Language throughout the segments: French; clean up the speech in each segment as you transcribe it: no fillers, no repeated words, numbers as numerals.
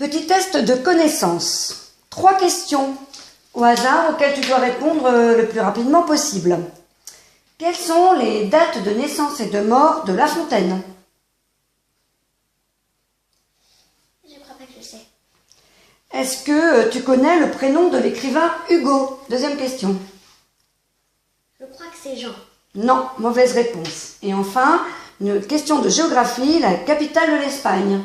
Petit test de connaissance. 3 questions au hasard auxquelles tu dois répondre le plus rapidement possible. Quelles sont les dates de naissance et de mort de La Fontaine? Je crois pas que je sais. Est-ce que tu connais le prénom de l'écrivain Hugo? Deuxième question. Je crois que c'est Jean. Non, mauvaise réponse. Et enfin, une question de géographie, la capitale de l'Espagne.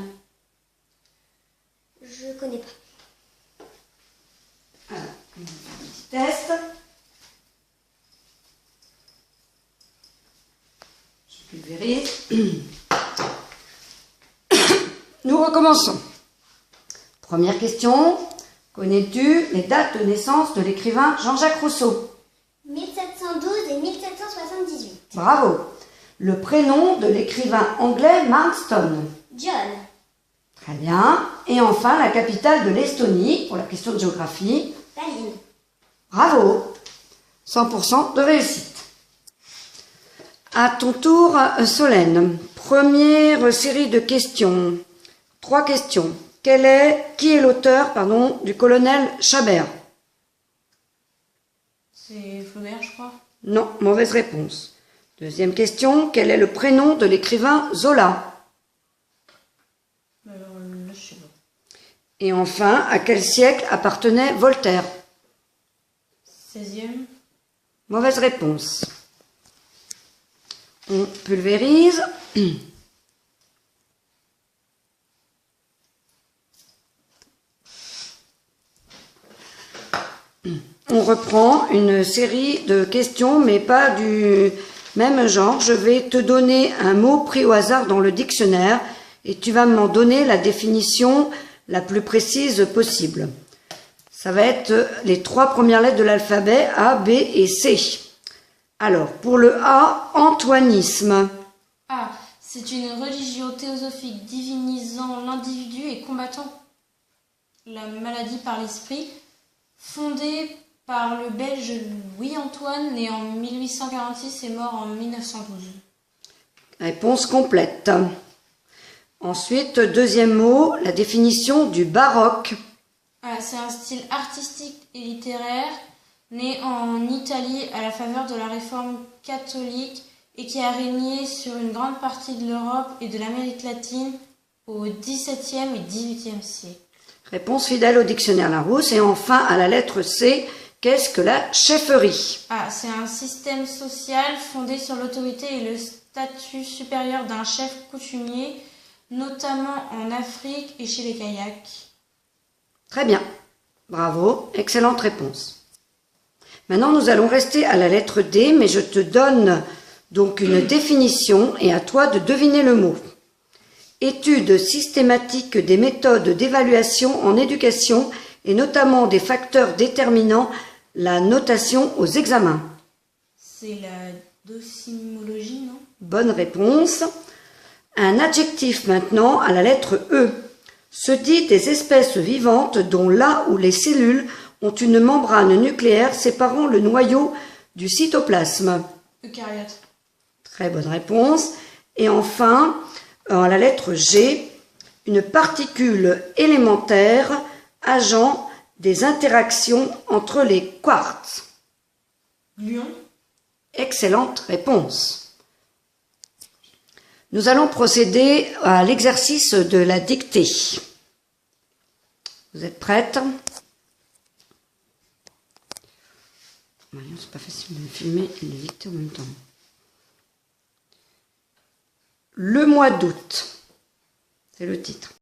Je connais pas. Voilà, un petit test. Je pulvérise. Nous recommençons. Première question. Connais-tu les dates de naissance de l'écrivain Jean-Jacques Rousseau? 1712 et 1778. Bravo. Le prénom de l'écrivain anglais Marston. John. Très bien. Et enfin, la capitale de l'Estonie, pour la question de géographie. Tallinn. Bravo. 100% de réussite. À ton tour, Solène. Première série de questions. 3 questions. Qui est l'auteur, du colonel Chabert? C'est Flaubert, je crois. Non, mauvaise réponse. Deuxième question. Quel est le prénom de l'écrivain Zola? Alors là, je sais pas. Et enfin, à quel siècle appartenait Voltaire? 16e. Mauvaise réponse. On pulvérise. On reprend une série de questions, mais pas du même genre. Je vais te donner un mot pris au hasard dans le dictionnaire et tu vas m'en donner la définition la plus précise possible. Ça va être les 3 premières lettres de l'alphabet, A, B et C. Alors, pour le A, antoinisme. Ah, c'est une religion théosophique divinisant l'individu et combattant la maladie par l'esprit, fondée par le Belge Louis-Antoine, né en 1846 et mort en 1912. Réponse complète. Ensuite, deuxième mot, la définition du baroque. Ah, c'est un style artistique et littéraire, né en Italie à la faveur de la réforme catholique et qui a régné sur une grande partie de l'Europe et de l'Amérique latine au XVIIe et XVIIIe siècle. Réponse fidèle au dictionnaire Larousse. Et enfin, à la lettre C, qu'est-ce que la chefferie? Ah, c'est un système social fondé sur l'autorité et le statut supérieur d'un chef coutumier, notamment en Afrique et chez les Kayaks. Très bien. Bravo. Excellente réponse. Maintenant, nous allons rester à la lettre D, mais je te donne donc une définition et à toi de deviner le mot. Étude systématique des méthodes d'évaluation en éducation et notamment des facteurs déterminant la notation aux examens. C'est la docimologie, non? Bonne réponse. Un adjectif maintenant à la lettre E. Se dit des espèces vivantes dont là où les cellules ont une membrane nucléaire séparant le noyau du cytoplasme. Eucaryote. Très bonne réponse. Et enfin, à la lettre G, une particule élémentaire agent des interactions entre les quarks. Gluon. Excellente réponse. Nous allons procéder à l'exercice de la dictée. Vous êtes prêtes? C'est pas facile de filmer et de dicter en même temps. Le mois d'août, c'est le titre.